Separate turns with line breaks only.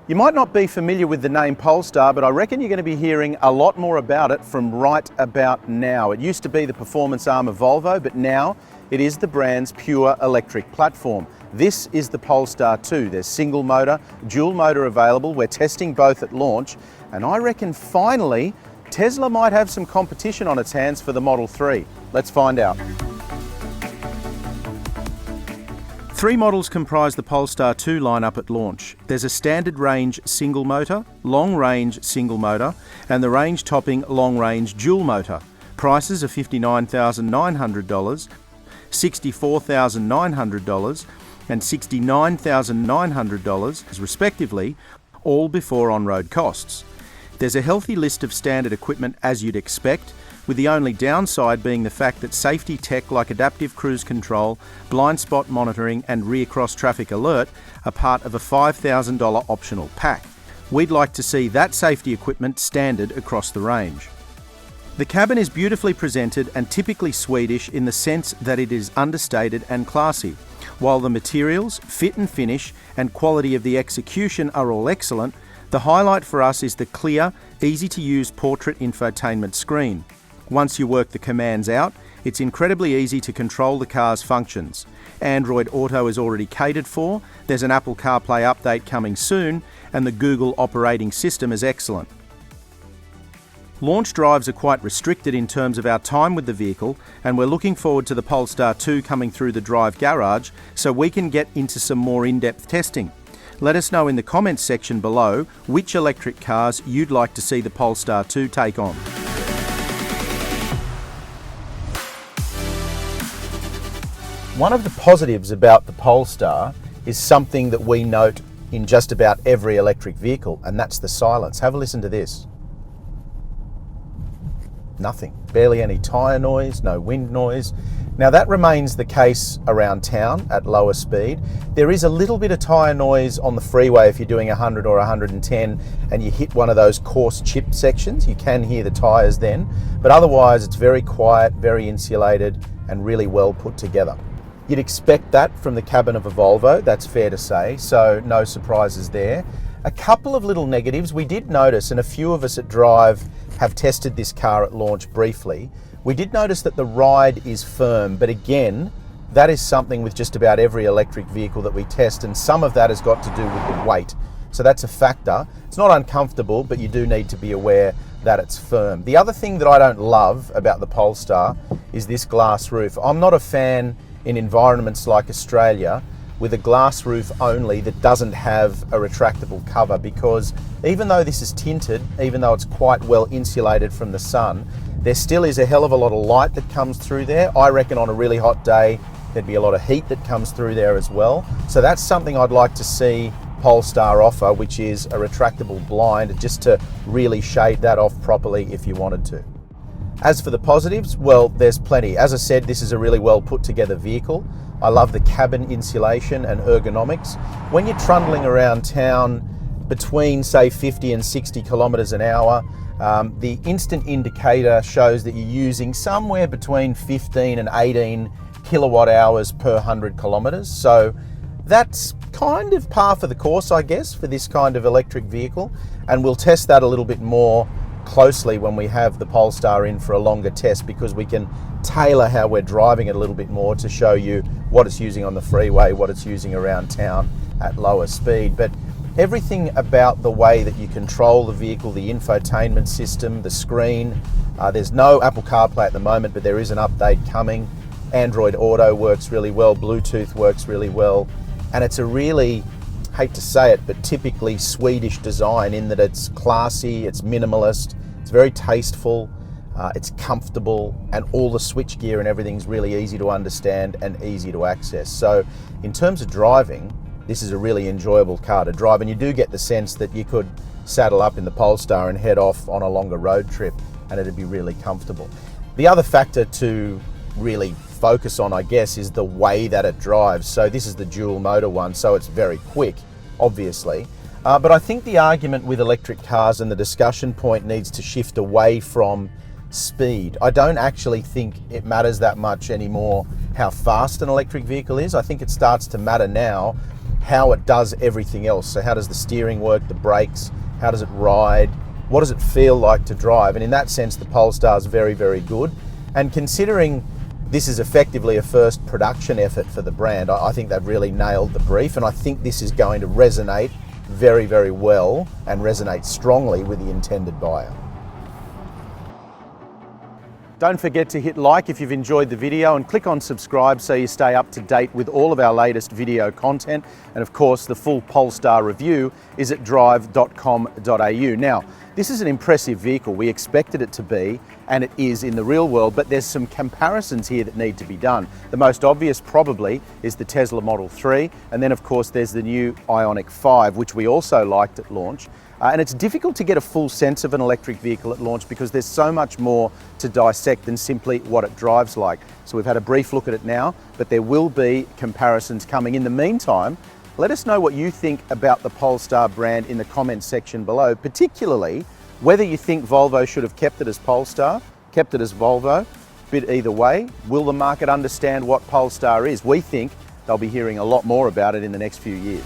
You might not be familiar with the name Polestar, but I reckon you're going to be hearing a lot more about it from right about now. It used to be the performance arm of Volvo, but now it is the brand's pure electric platform. This is the Polestar 2. There's single motor, dual motor available. We're testing both at launch, and I reckon finally Tesla might have some competition on its hands for the Model 3. Let's find out. Three models comprise the Polestar 2 lineup at launch. There's a standard range single motor, long range single motor, and the range topping long range dual motor. Prices are $59,900, $64,900 and $69,900 respectively, all before on-road costs. There's a healthy list of standard equipment as you'd expect, with the only downside being the fact that safety tech like adaptive cruise control, blind spot monitoring and rear cross traffic alert are part of a $5,000 optional pack. We'd like to see that safety equipment standard across the range. The cabin is beautifully presented and typically Swedish in the sense that it is understated and classy. While the materials, fit and finish and quality of the execution are all excellent, the highlight for us is the clear, easy-to-use portrait infotainment screen. Once you work the commands out, it's incredibly easy to control the car's functions. Android Auto is already catered for, there's an Apple CarPlay update coming soon, and the Google operating system is excellent. Launch drives are quite restricted in terms of our time with the vehicle, and we're looking forward to the Polestar 2 coming through the Drive garage so we can get into some more in-depth testing. Let us know in the comments section below which electric cars you'd like to see the Polestar 2 take on. One of the positives about the Polestar is something that we note in just about every electric vehicle, and that's the silence. Have a listen to this. Nothing, barely any tyre noise, no wind noise. Now that remains the case around town at lower speed. There is a little bit of tyre noise on the freeway if you're doing 100 or 110 and you hit one of those coarse chip sections. You can hear the tyres then, but otherwise it's very quiet, very insulated and really well put together. You'd expect that from the cabin of a Volvo, that's fair to say, so no surprises there. A couple of little negatives we did notice, and a few of us at Drive have tested this car at launch briefly. We did notice that the ride is firm, but again, that is something with just about every electric vehicle that we test, and some of that has got to do with the weight. So that's a factor. It's not uncomfortable, but you do need to be aware that it's firm. The other thing that I don't love about the Polestar is this glass roof. I'm not a fan in environments like Australia with a glass roof only that doesn't have a retractable cover, because even though this is tinted, even though it's quite well insulated from the sun, there still is a hell of a lot of light that comes through there. I reckon on a really hot day there'd be a lot of heat that comes through there as well. So that's something I'd like to see Polestar offer, which is a retractable blind just to really shade that off properly if you wanted to. As for the positives, well, there's plenty. As I said, this is a really well put together vehicle. I love the cabin insulation and ergonomics. When you're trundling around town between, say, 50 and 60 kilometers an hour, the instant indicator shows that you're using somewhere between 15 and 18 kilowatt hours per 100 kilometers. So that's kind of par for the course, I guess, for this kind of electric vehicle. And we'll test that a little bit more closely when we have the Polestar in for a longer test, because we can tailor how we're driving it a little bit more to show you what it's using on the freeway, what it's using around town at lower speed. But everything about the way that you control the vehicle, the infotainment system, the screen, there's no Apple CarPlay at the moment, but there is an update coming. Android Auto works really well, Bluetooth works really well, and it's a really, hate to say it, but typically Swedish design in that it's classy, it's minimalist, it's very tasteful, it's comfortable, and all the switchgear and everything's really easy to understand and easy to access. So in terms of driving, this is a really enjoyable car to drive, and you do get the sense that you could saddle up in the Polestar and head off on a longer road trip and it'd be really comfortable. The other factor to really focus on, I guess, is the way that it drives. So this is the dual motor one, so it's very quick, obviously. But I think the argument with electric cars and the discussion point needs to shift away from speed. I don't actually think it matters that much anymore how fast an electric vehicle is. I think it starts to matter now how it does everything else. So how does the steering work, the brakes, how does it ride, what does it feel like to drive? And in that sense, the Polestar is very, very good. And considering this is effectively a first production effort for the brand, I think they've really nailed the brief, and I think this is going to resonate very, very well and resonate strongly with the intended buyer. Don't forget to hit like if you've enjoyed the video, and click on subscribe so you stay up to date with all of our latest video content. And of course, the full Polestar review is at Drive.com.au. Now, this is an impressive vehicle. We expected it to be, and it is in the real world, but there's some comparisons here that need to be done. The most obvious probably is the Tesla Model 3, and then of course there's the new Ioniq 5, which we also liked at launch. And it's difficult to get a full sense of an electric vehicle at launch because there's so much more to dissect than simply what it drives like. So we've had a brief look at it now, but there will be comparisons coming. In the meantime, let us know what you think about the Polestar brand in the comments section below, particularly whether you think Volvo should have kept it as Polestar, kept it as Volvo. But either way, will the market understand what Polestar is? We think they'll be hearing a lot more about it in the next few years.